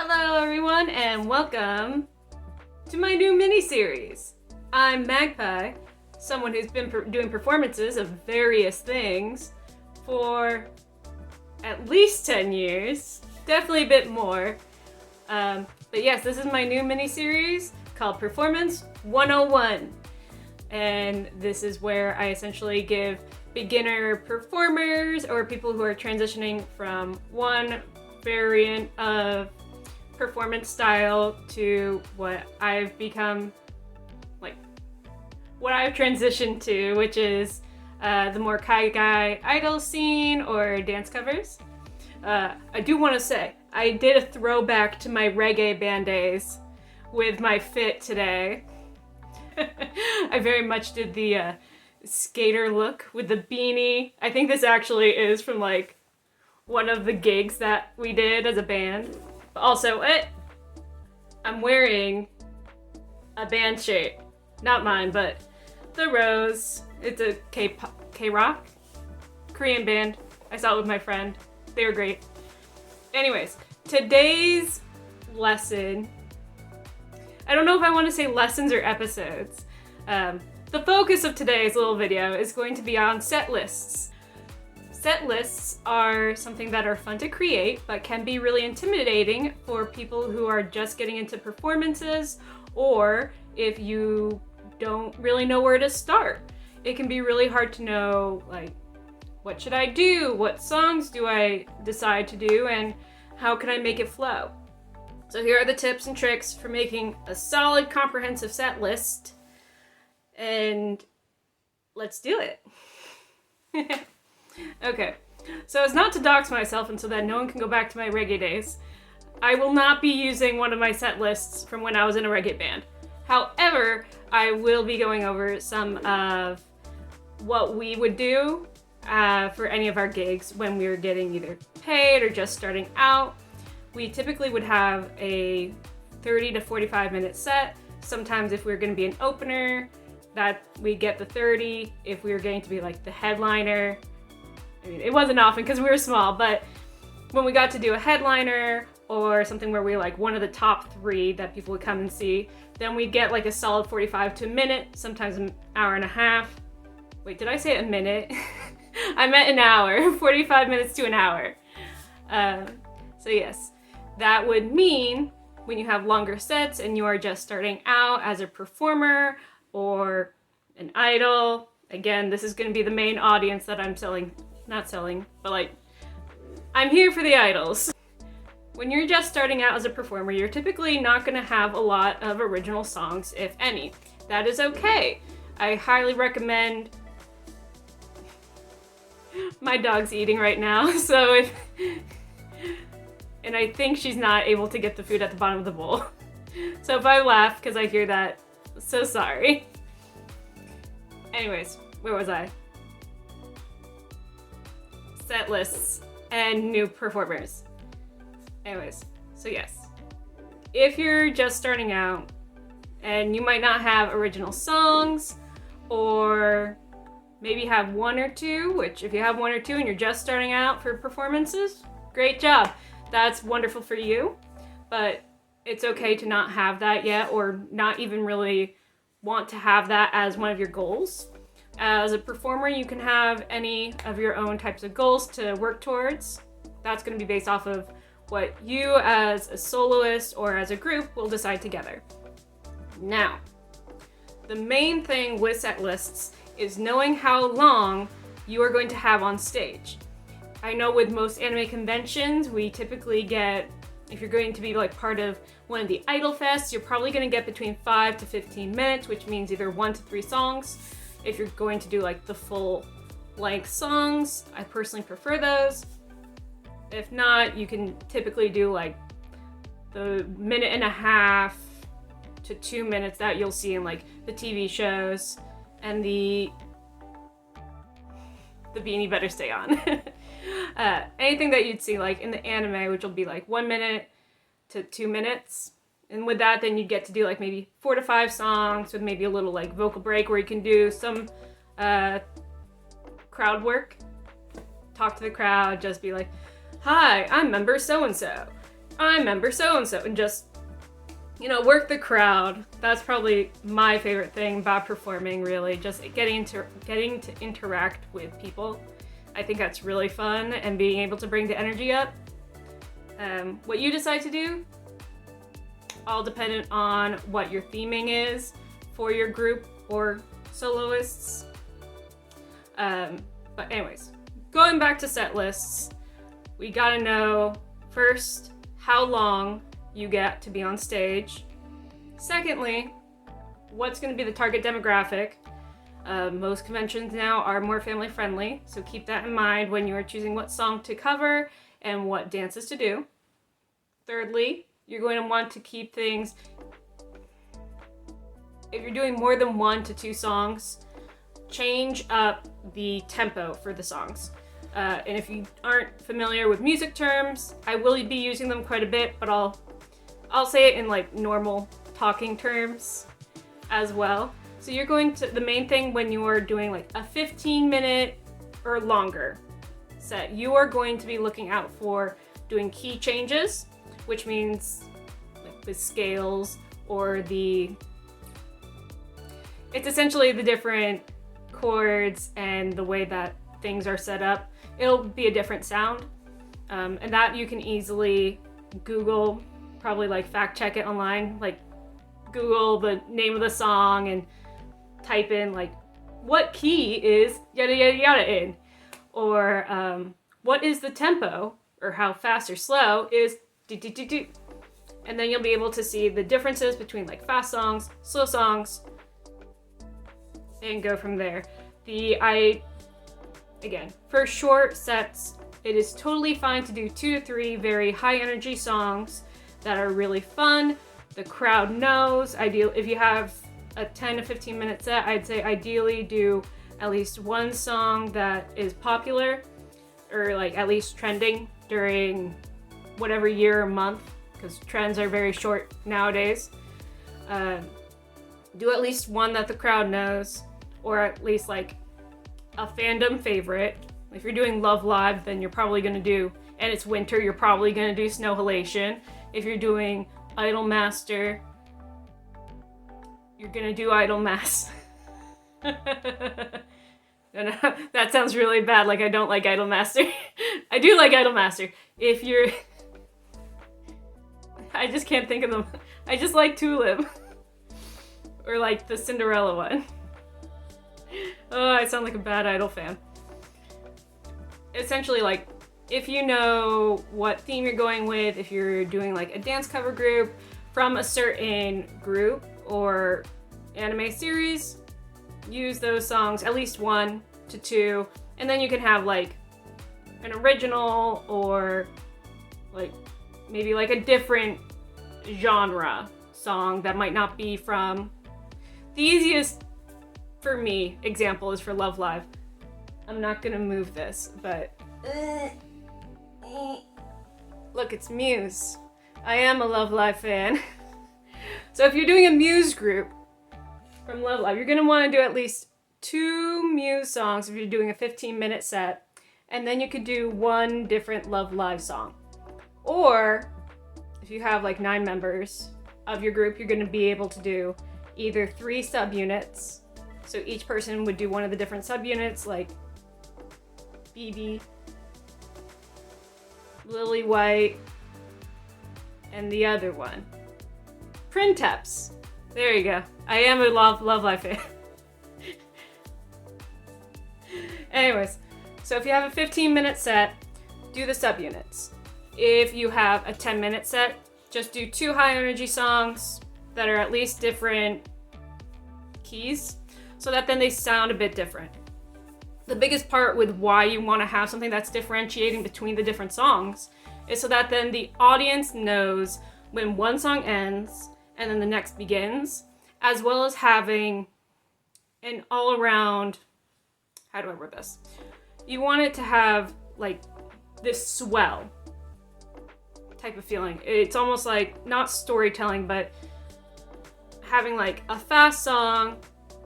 Hello everyone and welcome to my new mini-series. I'm Magpie, someone who's been doing performances of various things for at least 10 years, definitely a bit more. But yes, this is my new mini-series called Performance 101. And this is where I essentially give beginner performers or people who are transitioning from one variant of performance style to what I've become, what I've transitioned to, which is the more Kai idol scene or dance covers. I do want to say, I did a throwback to my reggae band days with my fit today. I very much did the skater look with the beanie. I think this actually is from one of the gigs that we did as a band. But also, I'm wearing a band shirt. Not mine, but The Rose. It's a K-rock Korean band. I saw it with my friend. They were great. Anyways, today's lesson, I don't know if I want to say lessons or episodes. The focus of today's little video is going to be on set lists. Set lists are something that are fun to create, but can be really intimidating for people who are just getting into performances, or if you don't really know where to start. It can be really hard to know, what should I do? What songs do I decide to do? And how can I make it flow? So here are the tips and tricks for making a solid, comprehensive set list. And let's do it. Okay, so as not to dox myself and so that no one can go back to my reggae days, I will not be using one of my set lists from when I was in a reggae band. However, I will be going over some of what we would do for any of our gigs when we were getting either paid or just starting out. We typically would have a 30 to 45 minute set. Sometimes if we were going to be an opener, that we get the 30. If we were going to be the headliner, I mean, it wasn't often because we were small, but when we got to do a headliner or something where we were one of the top 3 that people would come and see, then we'd get a solid 45 to a minute, sometimes an hour and a half. Wait, did I say a minute? I meant an hour, 45 minutes to an hour. So yes, that would mean when you have longer sets and you are just starting out as a performer or an idol, again, this is going to be the main audience that I'm not selling, but I'm here for the idols. When you're just starting out as a performer, you're typically not going to have a lot of original songs, if any. That is okay. I highly recommend. My dog's eating right now, and I think she's not able to get the food at the bottom of the bowl. So if I laugh because I hear that, so sorry. Anyways, where was I? Set lists and new performers. Anyways, so yes, if you're just starting out and you might not have original songs, or maybe have 1 or 2, which if you have 1 or 2 and you're just starting out for performances, great job. That's wonderful for you, but it's okay to not have that yet or not even really want to have that as one of your goals. As a performer, you can have any of your own types of goals to work towards. That's going to be based off of what you as a soloist or as a group will decide together. Now, the main thing with set lists is knowing how long you are going to have on stage. I know with most anime conventions, we typically get, if you're going to be part of one of the Idol Fests, you're probably going to get between 5 to 15 minutes, which means either 1 to 3 songs. If you're going to do the full length songs, I personally prefer those. If not, you can typically do the 1.5 minutes to 2 minutes that you'll see in the TV shows, and the beanie better stay on. Anything that you'd see in the anime, which will be 1 minute to 2 minutes. And with that, then you'd get to do maybe 4 to 5 songs with maybe a little vocal break where you can do some crowd work. Talk to the crowd, just be hi, I'm member so-and-so. I'm member so-and-so, and just, work the crowd. That's probably my favorite thing about performing, really, just getting to interact with people. I think that's really fun, and being able to bring the energy up. What you decide to do, all dependent on what your theming is for your group or soloists. But anyways, going back to set lists, we gotta know first how long you get to be on stage. Secondly, what's gonna be the target demographic. Most conventions now are more family friendly, so keep that in mind when you are choosing what song to cover and what dances to do. Thirdly, you're going to want to keep things, if you're doing more than 1 to 2 songs, change up the tempo for the songs. And if you aren't familiar with music terms, I will be using them quite a bit, but I'll say it in like normal talking terms as well. So you're going to, the main thing when you are doing like a 15-minute or longer set, you are going to be looking out for doing key changes, which means like the scales or it's essentially the different chords and the way that things are set up. It'll be a different sound. And that you can easily Google, probably like fact check it online, like Google the name of the song and type in like what key is yada yada yada in, or what is the tempo, or how fast or slow is do do do do, and then you'll be able to see the differences between like fast songs, slow songs, and go from there. Again, for short sets, it is totally fine to do 2 to 3 very high energy songs that are really fun. The crowd knows. If you have a 10 to 15 minute set, I'd say ideally do at least one song that is popular or like at least trending during whatever year or month, because trends are very short nowadays. Do at least one that the crowd knows, or at least like a fandom favorite. If you're doing Love Live, then you're probably gonna do, and it's winter, you're probably gonna do Snow Halation. If you're doing Idolmaster, you're gonna do Idolmass. That sounds really bad, like I don't like Idolmaster. I do like Idolmaster. I just can't think of them. I just like Tulip. Or like the Cinderella one. Oh, I sound like a bad Idol fan. Essentially, like, if you know what theme you're going with, if you're doing like a dance cover group from a certain group or anime series, use those songs, at least 1 to 2, and then you can have like an original or like maybe like a different genre song that might not be from. The easiest for me example is for Love Live. I'm not gonna move this, but look, it's Muse. I am a Love Live fan. So if you're doing a Muse group from Love Live, you're gonna want to do at least 2 Muse songs if you're doing a 15-minute set, and then you could do 1 different Love Live song. Or if you have like 9 members of your group, you're gonna be able to do either 3 subunits. So each person would do one of the different subunits, like BB, Lily White, and the other one, Printeps. There you go. I am a Love Live fan. Anyways, so if you have a 15-minute set, do the subunits. If you have a 10-minute set, just do 2 high energy songs that are at least different keys, so that then they sound a bit different. The biggest part with why you want to have something that's differentiating between the different songs is so that then the audience knows when one song ends and then the next begins, as well as having an all-around, how do I word this? You want it to have like this swell type of feeling. It's almost like, not storytelling, but having like a fast song,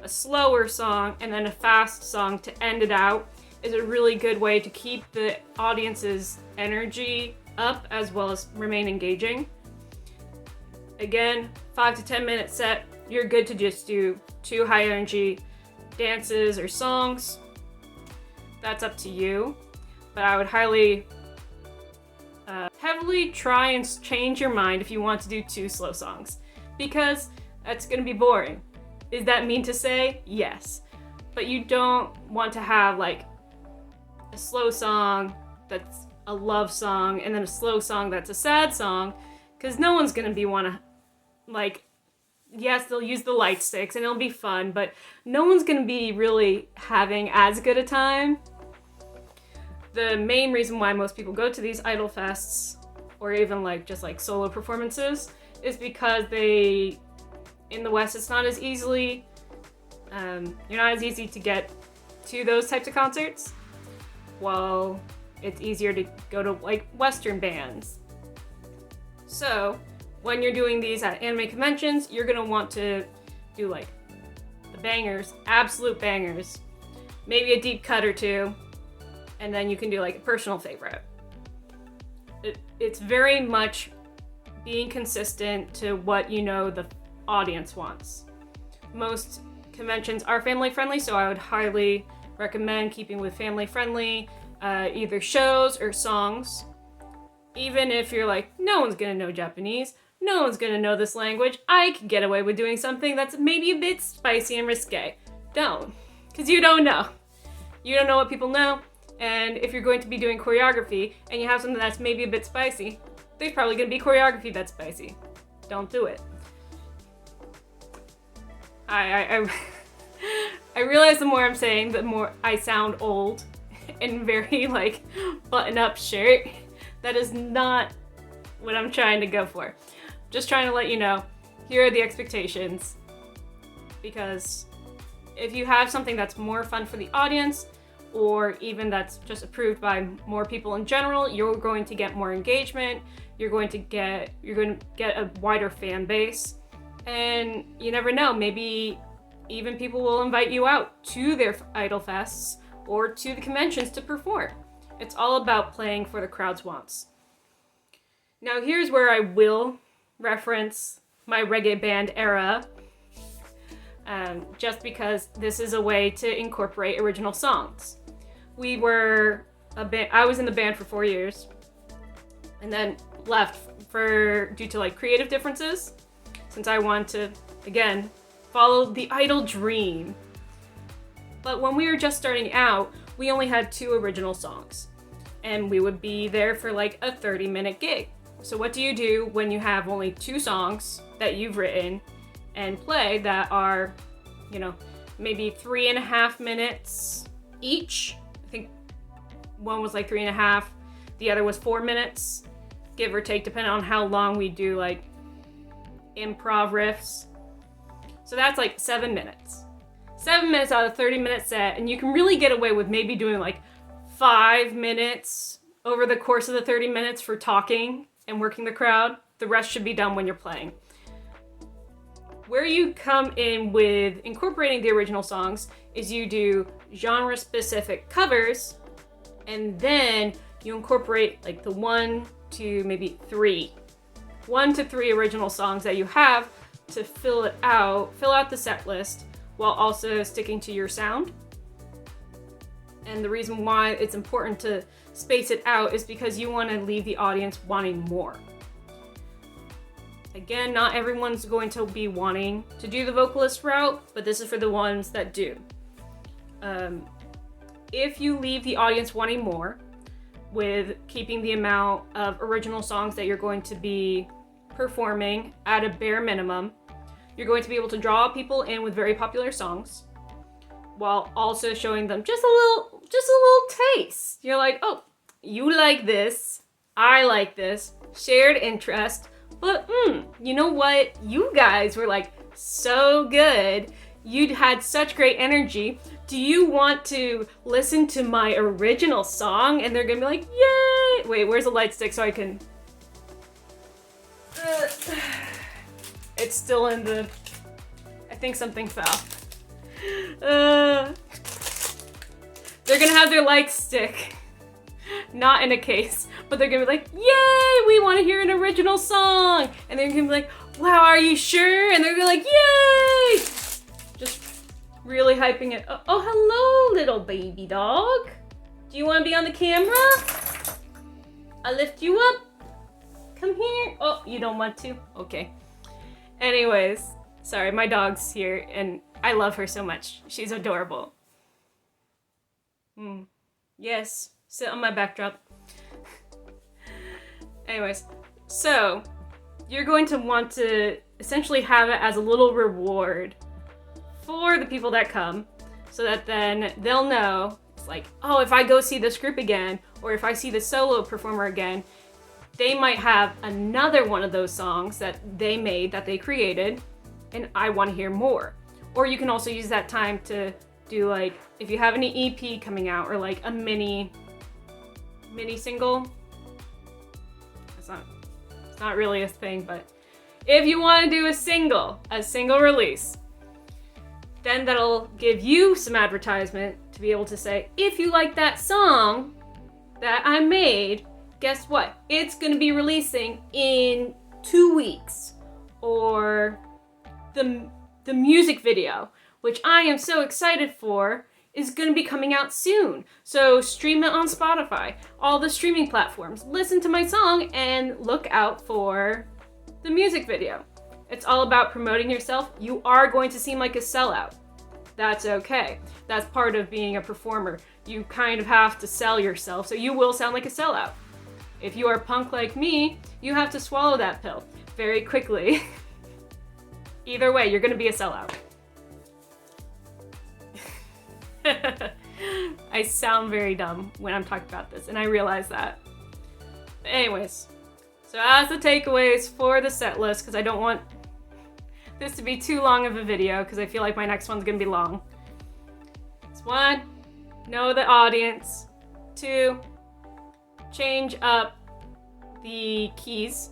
a slower song, and then a fast song to end it out is a really good way to keep the audience's energy up as well as remain engaging. Again, 5 to 10 minute set, you're good to just do 2 high energy dances or songs. That's up to you, but I would heavily try and change your mind if you want to do 2 slow songs, because that's gonna be boring. Is that mean to say? Yes. But you don't want to have like a slow song that's a love song and then a slow song that's a sad song, because no one's gonna be like, yes, they'll use the light sticks and it'll be fun, but no one's gonna be really having as good a time. The main reason why most people go to these idol fests, or even like just like solo performances, is because in the West, it's not as easily, you're not as easy to get to those types of concerts, while it's easier to go to like Western bands. So when you're doing these at anime conventions, you're gonna want to do like the bangers, absolute bangers, maybe a deep cut or 2, and then you can do like a personal favorite. It's very much being consistent to what you know the audience wants. Most conventions are family friendly, so I would highly recommend keeping with family friendly either shows or songs. Even if you're like, no one's gonna know Japanese, no one's gonna know this language, I can get away with doing something that's maybe a bit spicy and risque. Don't, because you don't know. You don't know what people know, and if you're going to be doing choreography and you have something that's maybe a bit spicy, there's probably gonna be choreography that's spicy. Don't do it. I realize the more I'm saying, the more I sound old and very like button-up shirt. That is not what I'm trying to go for. Just trying to let you know, here are the expectations. Because if you have something that's more fun for the audience, or even that's just approved by more people in general, you're going to get more engagement, you're going to get a wider fan base, and you never know, maybe even people will invite you out to their idol fests or to the conventions to perform. It's all about playing for the crowd's wants. Now here's where I will reference my reggae band era, just because this is a way to incorporate original songs. I was in the band for 4 years, and then left due to like creative differences, since I want to, again, follow the idol dream. But when we were just starting out, we only had 2 original songs, and we would be there for like a 30-minute gig. So what do you do when you have only 2 songs that you've written and play that are, maybe 3.5 minutes each? I think one was like 3.5, the other was 4 minutes, give or take, depending on how long we do like improv riffs. So that's like 7 minutes. 7 minutes out of a 30-minute set, and you can really get away with maybe doing like 5 minutes over the course of the 30 minutes for talking and working the crowd. The rest should be done when you're playing. Where you come in with incorporating the original songs is you do genre-specific covers, and then you incorporate like the 1 to 3 original songs that you have to fill out the set list, while also sticking to your sound. And the reason why it's important to space it out is because you want to leave the audience wanting more. Again, not everyone's going to be wanting to do the vocalist route, but this is for the ones that do. If you leave the audience wanting more with keeping the amount of original songs that you're going to be performing at a bare minimum, you're going to be able to draw people in with very popular songs, while also showing them just a little taste. You're like, oh, you like this, I like this, shared interest, but you know what? You guys were like so good. You had such great energy. Do you want to listen to my original song? And they're gonna be like, yay! Wait, where's the light stick so I can... It's still in the... I think something fell. They're gonna have their light stick. Not in a case, but they're gonna be like, yay, we want to hear an original song. And they're gonna be like, wow, are you sure? And they're gonna be like, yay! Just really hyping it. Oh, hello, little baby dog. Do you want to be on the camera? I'll lift you up. Come here. Oh, you don't want to? Okay. Anyways, sorry, my dog's here and I love her so much. She's adorable. Yes, sit on my backdrop. Anyways, so you're going to want to essentially have it as a little reward for the people that come, so that then they'll know, it's like, oh, if I go see this group again, or if I see the solo performer again, they might have another one of those songs that they made, that they created, and I want to hear more. Or you can also use that time to do, like, if you have any EP coming out, or like a mini single. It's not really a thing, but if you want to do a single release, then that'll give you some advertisement to be able to say, if you like that song that I made, guess what? It's going to be releasing in 2 weeks. Or the music video, which I am so excited for, is going to be coming out soon. So stream it on Spotify, all the streaming platforms. Listen to my song and look out for the music video. It's all about promoting yourself. You are going to seem like a sellout. That's okay. That's part of being a performer. You kind of have to sell yourself, so you will sound like a sellout. If you are punk like me, you have to swallow that pill very quickly. Either way, you're gonna be a sellout. I sound very dumb when I'm talking about this, and I realize that. But anyways, so as the takeaways for the set list, because I don't want this to be too long of a video, because I feel like my next one's gonna be long. It's 1, know the audience. 2, change up the keys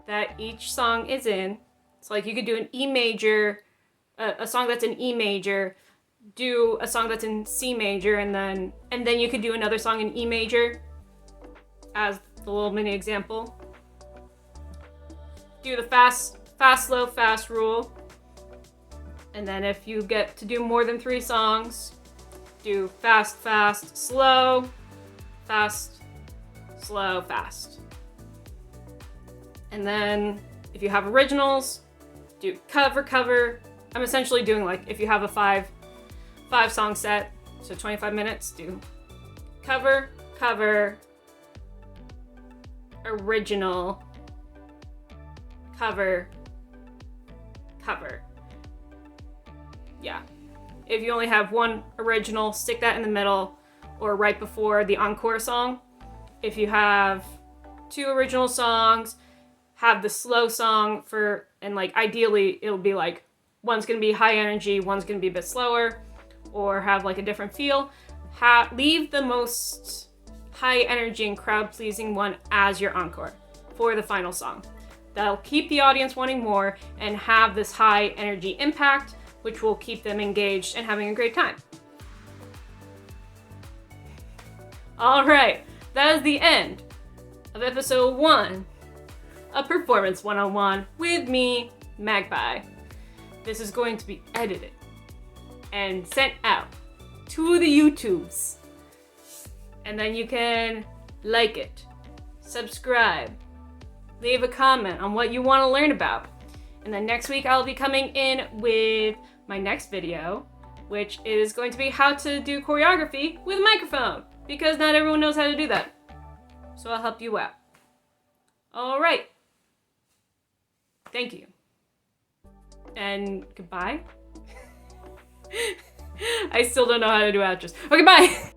that each song is in. So like you could do an E major, a song that's in E major, do a song that's in C major, and then you could do another song in E major as the little mini example. Do the fast, slow, fast rule. And then if you get to do more than 3 songs, do fast, fast, slow, fast, slow, fast. And then if you have originals, do cover. I'm essentially doing, like, if you have a 5 song set, so 25 minutes, do cover, original, cover. Yeah. If you only have 1 original, stick that in the middle or right before the encore song. If you have 2 original songs, have the slow song and like ideally it'll be like one's gonna be high energy, one's gonna be a bit slower, or have like a different feel. Leave the most high energy and crowd pleasing one as your encore for the final song. That'll keep the audience wanting more and have this high energy impact, which will keep them engaged and having a great time. All right, that is the end of episode 1 of Performance 101 with me, Magpie. This is going to be edited and sent out to the YouTubes. And then you can like it, subscribe, leave a comment on what you want to learn about. And then next week I'll be coming in with my next video, which is going to be how to do choreography with a microphone, because not everyone knows how to do that. So I'll help you out. All right. Thank you. And goodbye. I still don't know how to do outros. Okay, bye.